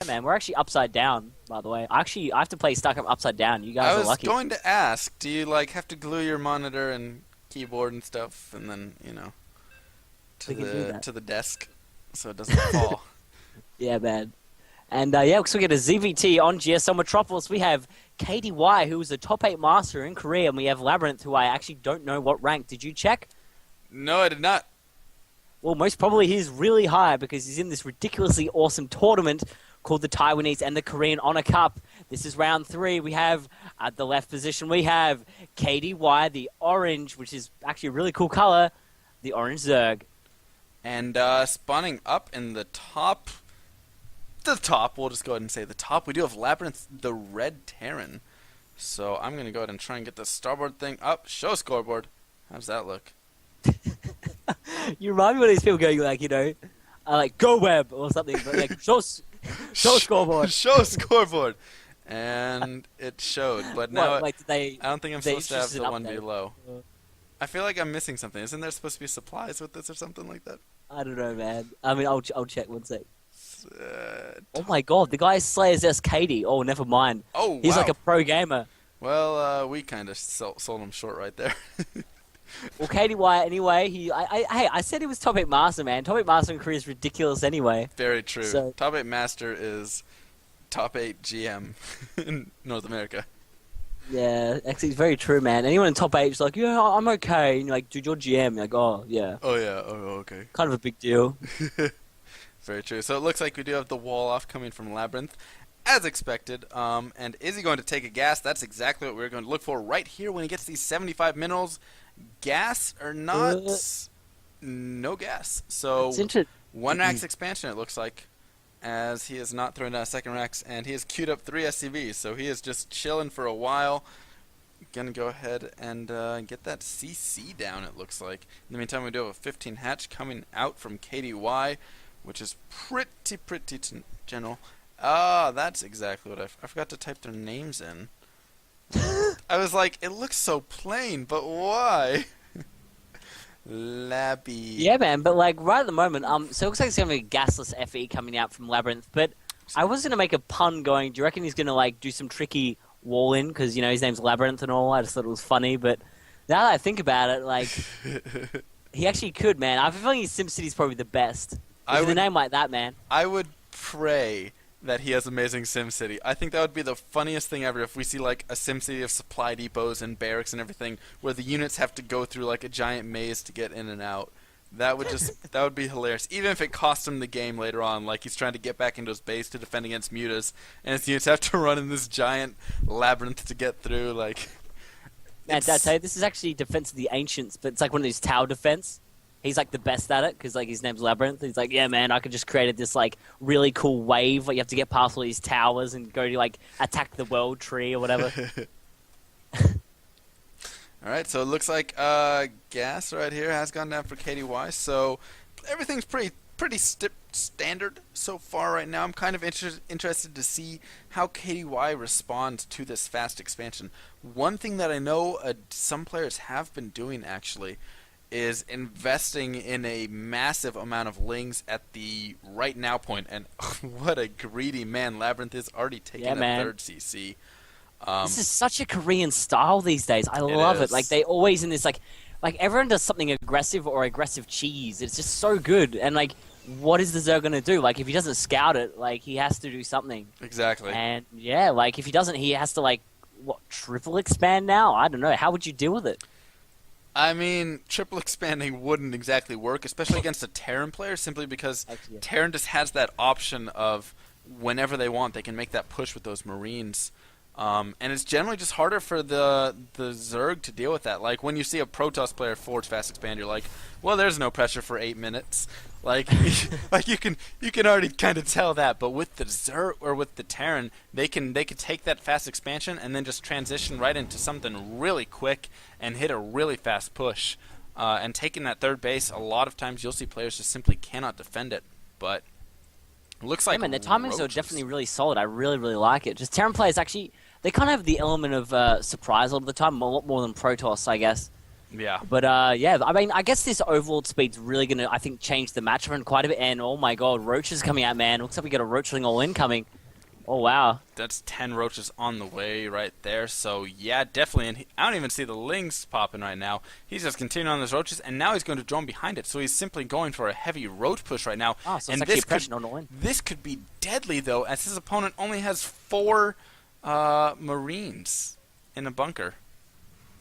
man, we're actually upside down, by the way. I have to play StarCraft upside down. You guys I are was lucky. going to ask, do you like have to glue your monitor and keyboard and stuff, and then to We can do the that. to the desk so it doesn't fall? Yeah, man. And yeah, so we get a ZVT on GSL Metropolis. We have KDY, who is a top 8 master in Korea, and we have LabyRinth, who I actually don't know what rank. Did you check? No, I did not. Well, most probably he's really high because he's in this ridiculously awesome tournament called the Taiwanese and the Korean HonorCup. This is round 3. We have, at the left position, we have KDY, the orange, which is actually a really cool color, the orange Zerg. And spawning up in the top, we'll just go ahead and say the top, we do have LabyRinth, the red Terran. So I'm going to go ahead and try and get the starboard thing up. Show scoreboard. How does that look? You remind me of these people going like, like go web or something, but like show scoreboard. Show scoreboard. And it showed, but now What, like, I don't think I'm supposed to have introduced the an one update? below. I feel like I'm missing something. Isn't there supposed to be supplies with this or something like that? I don't know, man. I mean, I'll check one sec. Uh, Oh my god, the guy is slayers.kdy. Oh, never mind. oh, He's wow. like a pro gamer. Well, we kind of sold him short right there. Well, KDY, anyway, I said he was top 8 master, man. Top 8 master in Korea is ridiculous anyway. Very true. So- Top 8 Master is top 8 GM in North America. Yeah, actually, it's very true, man. Anyone in top 8 is like, yeah, I'm okay. And you're like, dude, you're GM. You're like, oh, yeah. Oh, yeah. Oh, okay. Kind of a big deal. Very true. So it looks like we do have the wall off coming from LabyRinth, as expected. And is he going to take a gas? That's exactly what we're going to look for right here when he gets these 75 minerals. Gas or not? No gas. So It's interesting. one Rax expansion, it looks like, as he is not throwing down a second Rax, and he has queued up 3 SCVs, so he is just chilling for a while. Gonna go ahead and get that CC down, it looks like. In the meantime, we do have a 15 hatch coming out from KDY, which is pretty general. Ah, that's exactly what I forgot to type their names in. I was like, it looks so plain, but why? Labby. Yeah, man, but like right at the moment, so it looks like it's gonna be a gasless FE coming out from LabyRinth. But I was gonna make a pun going. Do you reckon he's gonna like do some tricky wall in because his name's LabyRinth and all? I just thought it was funny, but now that I think about it, like he actually could, man. I have a feeling his SimCity's probably the best. With a name like that, man. I would pray that he has amazing SimCity. I think that would be the funniest thing ever if we see like a SimCity of supply depots and barracks and everything where the units have to go through like a giant maze to get in and out. That would be hilarious. Even if it cost him the game later on, like he's trying to get back into his base to defend against mutas, and his units have to run in this giant labyrinth to get through. Like, Man, Dad, tell you, this is actually Defense of the Ancients, but it's like one of these tower defense. He's like the best at it because like his name's LabyRinth. He's like, yeah, man, I could just create this like really cool wave. Like you have to get past all these towers and go to like attack the world tree or whatever. All right, so it looks like gas right here has gone down for KDY. So everything's pretty standard so far right now. I'm kind of interested to see how KDY responds to this fast expansion. One thing that I know some players have been doing actually is investing in a massive amount of lings at the right now point, and what a greedy man LabyRinth is, already taking the third CC. This is such a Korean style these days. I love it. Like they always in this like everyone does something aggressive or aggressive cheese. It's just so good. And like, what is the Zerg gonna do? Like if he doesn't scout it, like he has to do something. Exactly. And yeah, like if he doesn't, he has to like triple expand now. I don't know. How would you deal with it? I mean, triple expanding wouldn't exactly work, especially against a Terran player, simply because Terran just has that option of whenever they want, they can make that push with those Marines. And it's generally just harder for the Zerg to deal with that. Like, when you see a Protoss player forge fast expand, you're like, well, there's no pressure for 8 minutes. Like, like you can already kind of tell that. But with the Zerg or with the Terran, they can take that fast expansion and then just transition right into something really quick and hit a really fast push. And taking that third base, a lot of times you'll see players just simply cannot defend it. But it looks like the timings are definitely really solid. I really, really like it. Just Terran players actually, they kind of have the element of surprise a lot of the time, a lot more than Protoss, I guess. Yeah. But yeah, I mean, I guess this overlord speed's really going to, I think, change the matchup quite a bit. And oh my god, Roach is coming out, man. Looks like we got a Roachling all in coming. Oh, wow. That's 10 roaches on the way right there. So, yeah, definitely. And I don't even see the lings popping right now. He's just continuing on those roaches, and now he's going to drone behind it. So he's simply going for a heavy roach push right now. Oh, so and it's actually a win. this could be deadly, though, as his opponent only has 4 Marines in a bunker.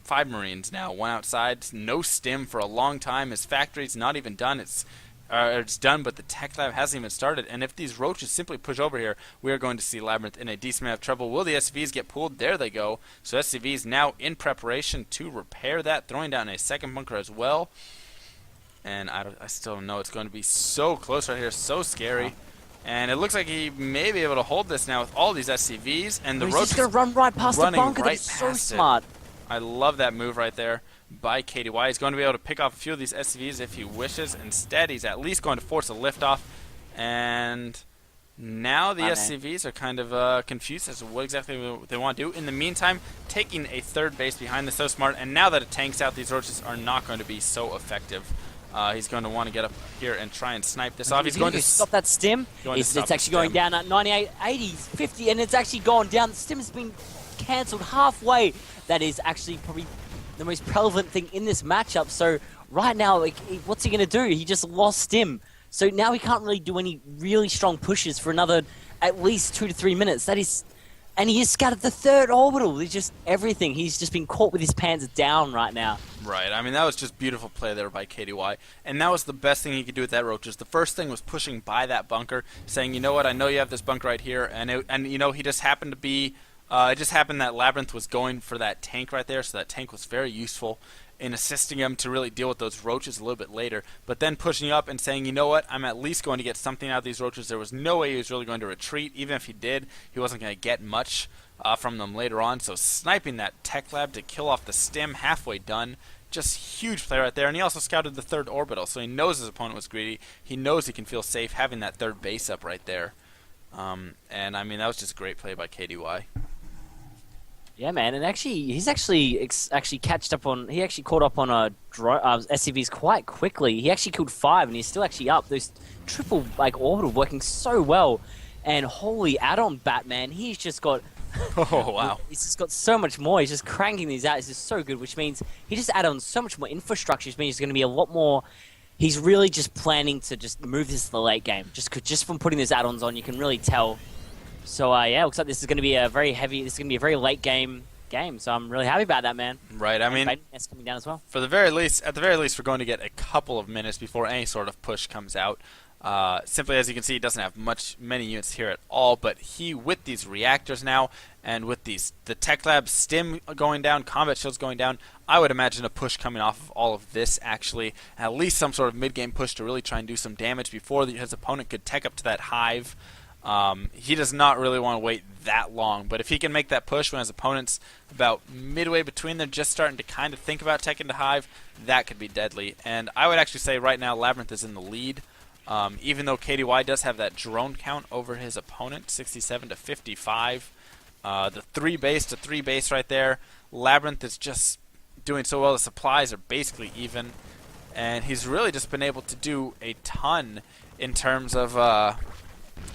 5 Marines now, 1 outside. No stim for a long time. His factory's not even done. It's done, but the tech lab hasn't even started. And if these roaches simply push over here, we are going to see LabyRinth in a decent amount of trouble. Will the SCVs get pulled? There they go. So SCVs now in preparation to repair that, throwing down a second bunker as well. And I still don't know. It's going to be so close right here, so scary. And it looks like he may be able to hold this now with all these SCVs. And the roaches just going to run right past the bunker. That's so smart. I love that move right there by KDY. He's going to be able to pick off a few of these SCVs if he wishes. Instead, he's at least going to force a liftoff. And now the SCVs are kind of confused as to what exactly they want to do. In the meantime, taking a third base behind the So Smart. And now that it tanks out, these roaches are not going to be so effective. He's going to want to get up here and try and snipe this off. He's going to stop that stim. It's actually going down at 98, 80, 50, and it's actually gone down. The stim has been cancelled halfway. That is actually probably the most prevalent thing in this matchup. So right now, like, what's he going to do? He just lost stim. So now he can't really do any really strong pushes for another at least 2 to 3 minutes. That is, and he has scattered the third orbital. He's just everything. He's just been caught with his pants down right now. Right. I mean, that was just beautiful play there by KDY. And that was the best thing he could do with that roaches. The first thing was pushing by that bunker, saying, you know what, I know you have this bunker right here. And you know, he just happened to be... it just happened that LabyRinth was going for that tank right there, so that tank was very useful in assisting him to really deal with those roaches a little bit later. But then pushing up and saying, you know what, I'm at least going to get something out of these roaches. There was no way he was really going to retreat. Even if he did, he wasn't going to get much from them later on. So sniping that tech lab to kill off the stim, halfway done. Just huge play right there. And he also scouted the third orbital, so he knows his opponent was greedy. He knows he can feel safe having that third base up right there. And I mean, that was just great play by KDY. Yeah, man, and actually, he's actually catched up on. He actually caught up on SCVs quite quickly. He actually killed 5, and he's still actually up. Those triple orbital working so well, and holy add-on Batman, he's just got. Oh wow! He's just got so much more. He's just cranking these out. It's just so good, which means he just added on so much more infrastructure. Which means he's going to be a lot more. He's really just planning to just move this to the late game. Just from putting those add-ons on, you can really tell. So yeah, looks like this is going to be a very heavy. This is going to be a very late game. So I'm really happy about that, man. Right. I mean, that's coming down as well. At the very least, we're going to get a couple of minutes before any sort of push comes out. Simply, as you can see, he doesn't have many units here at all. But he, with these reactors now, and with the tech lab stim going down, combat shields going down, I would imagine a push coming off of all of this. Actually, at least some sort of mid-game push to really try and do some damage before his opponent could tech up to that hive. He does not really want to wait that long, but if he can make that push when his opponent's about midway between them, just starting to kind of think about teching to hive, that could be deadly. And I would actually say right now LabyRinth is in the lead, even though KDY does have that drone count over his opponent, 67 to 55. The 3 base to 3 base right there. LabyRinth is just doing so well. The supplies are basically even, and he's really just been able to do a ton in terms of a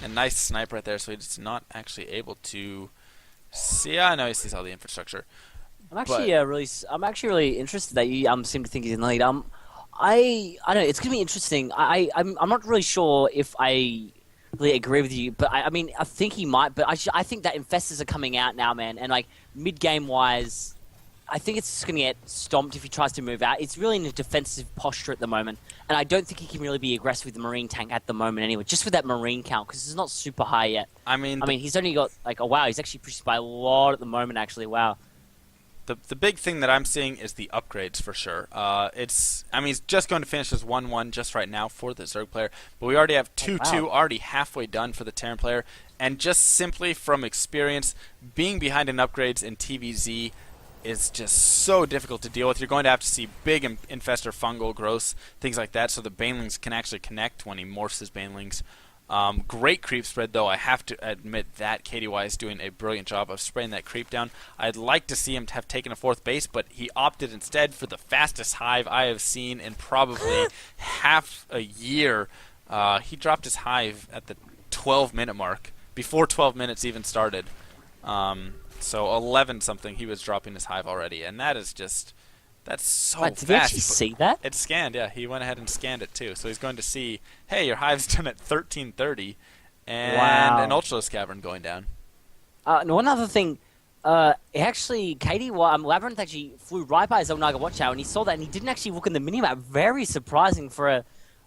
nice snipe right there, so he's not actually able to see. I know he sees all the infrastructure. I'm actually really interested that you seem to think he's in the lead. I don't know. It's gonna be interesting. I'm not really sure if I really agree with you, but I mean I think he might. But I think that infestors are coming out now, man, and like mid game wise, I think it's just going to get stomped if he tries to move out. It's really in a defensive posture at the moment, and I don't think he can really be aggressive with the Marine tank at the moment anyway, just with that Marine count, because it's not super high yet. I mean, he's only got, like, wow, he's actually pushed by a lot at the moment, actually, wow. The big thing that I'm seeing is the upgrades for sure. He's just going to finish his 1-1 just right now for the Zerg player, but we already have 2-2 already halfway done for the Terran player, and just simply from experience, being behind in upgrades in TVZ is just so difficult to deal with. You're going to have to see big infestor fungal growths, things like that, so the banelings can actually connect when he morphs his banelings. Great creep spread, though. I have to admit that KDY is doing a brilliant job of spraying that creep down. I'd like to see him have taken a 4th base, but he opted instead for the fastest hive I have seen in probably half a year. He dropped his hive at the 12-minute mark before 12 minutes even started. So 11 something, he was dropping his hive already, and that is just, that's so Wait, fast. did we actually see that? It's scanned, yeah. He went ahead and scanned it too. So he's going to see, hey, your hive's done at 13:30, and Wow. an Ultralisk Cavern going down. And one other thing, actually, LabyRinth actually flew right by his own Naga Watch Tower, and he saw that, and he didn't actually look in the minimap. Very surprising for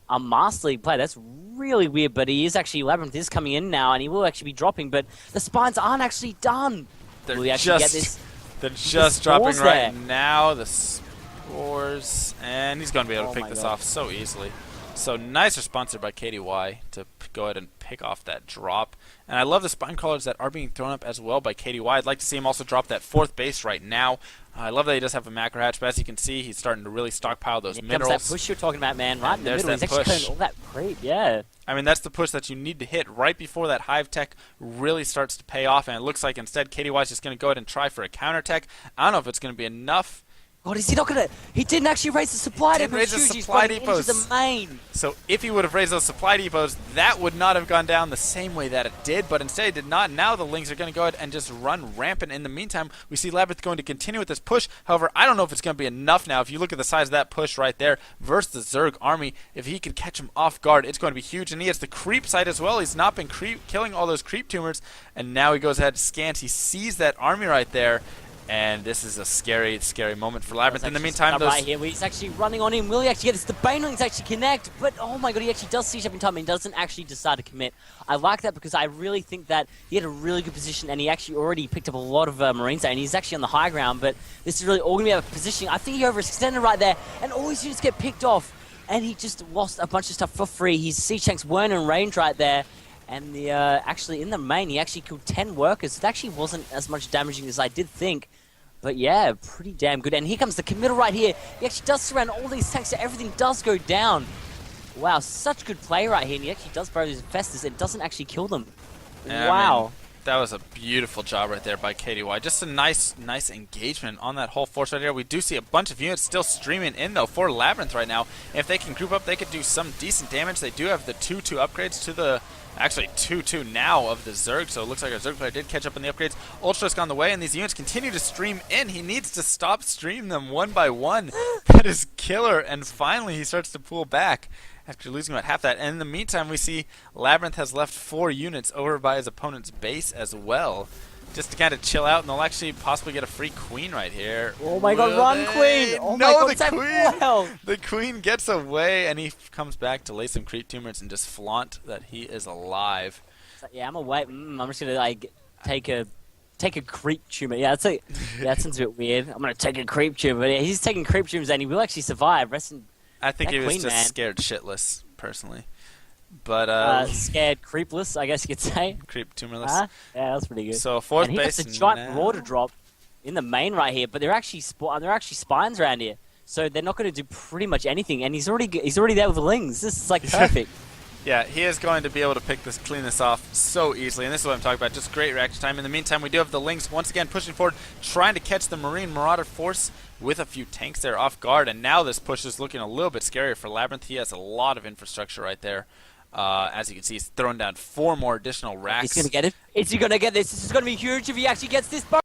a Master League player. That's really weird, but he is actually, LabyRinth is coming in now, and he will actually be dropping, but the spines aren't actually done. They're Will he actually get just, this? they're just dropping spores right there. now. The spores, and he's going to be able to pick this off so easily. So nice response there by KDY to go ahead and pick off that drop. And I love the spine crawlers that are being thrown up as well by KDY. I'd like to see him also drop that 4th base right now. I love that he does have a macro hatch, but as you can see, he's starting to really stockpile those minerals. Comes that push you're talking about, man, right in the There's middle. that He's actually push. cutting all that creep, yeah. I mean, that's the push that you need to hit right before that hive tech really starts to pay off, and it looks like instead KDY is just going to go ahead and try for a counter tech. I don't know if it's going to be enough. God, is he not gonna? He didn't actually raise the supply Didn't depot. raise the Huge. He's supply running into depots. the main. So if he would have raised those supply depots, that would not have gone down the same way that it did, but instead it did not. Now the Lings are going to go ahead and just run rampant. In the meantime, we see LabyRinth going to continue with this push. However, I don't know if it's going to be enough now. If you look at the size of that push right there versus the Zerg army, if he could catch him off guard, it's going to be huge. And he has the creep side as well. He's not been killing all those creep tumors, and now he goes ahead and scans. He sees that army right there. And this is a scary, scary moment for LabyRinth. In the meantime, those... right here, he's actually running on him. Will he actually get this? The Banelings actually connect, but oh my god, he actually does see up in time and doesn't actually decide to commit. I like that because I really think that he had a really good position and he actually already picked up a lot of Marines there, and he's actually on the high ground, but this is really all going to be about positioning. I think he overextended right there, and all his units get picked off, and he just lost a bunch of stuff for free. His siege tanks weren't in range right there. And the actually in the main, he actually killed 10 workers. It actually wasn't as much damaging as I did think. But yeah, pretty damn good. And here comes the committal right here. He actually does surround all these tanks, so everything does go down. Wow, such good play right here. And he actually does burn these infestors. It doesn't actually kill them. Yeah, wow. I mean, that was a beautiful job right there by KDY. Just a nice engagement on that whole force right here. We do see a bunch of units still streaming in, though, for LabyRinth right now. If they can group up, they could do some decent damage. They do have the 2-2 upgrades to the... Actually, 2-2 now of the Zerg, so it looks like our Zerg player did catch up on the upgrades. Ultralisk on the way, and these units continue to stream in. He needs to stop streaming them one by one. That is killer, and finally he starts to pull back after losing about half that. And in the meantime, we see LabyRinth has left 4 units over by his opponent's base as well, just to kind of chill out, and they'll actually possibly get a free queen right here. Oh my god, run, queen! Oh my god, the queen! Well. The queen gets away, and he comes back to lay some creep tumors and just flaunt that he is alive. So, yeah, I'm away. I'm just gonna like take a creep tumor. Yeah, that's like, yeah, that sounds a bit weird. I'm gonna take a creep tumor. But yeah, he's taking creep tumors, and he will actually survive. I think he was queen, just man. scared shitless, personally. But scared creepless, I guess you could say. Creep tumorless. Yeah, that's pretty good. So 4th and he base has a giant now. water drop in the main right here, but they're actually spines around here, so they're not going to do pretty much anything. And he's already there with the Lings. This is like perfect. Yeah, he is going to be able to clean this off so easily, and this is what I'm talking about, just great reaction time. In the meantime, we do have the Lynx once again pushing forward, trying to catch the Marine Marauder force with a few tanks there off guard, and now this push is looking a little bit scarier for LabyRinth. He has a lot of infrastructure right there. As you can see, he's throwing down 4 more additional racks. He's going to get it. Is he going to get this? This is going to be huge if he actually gets this.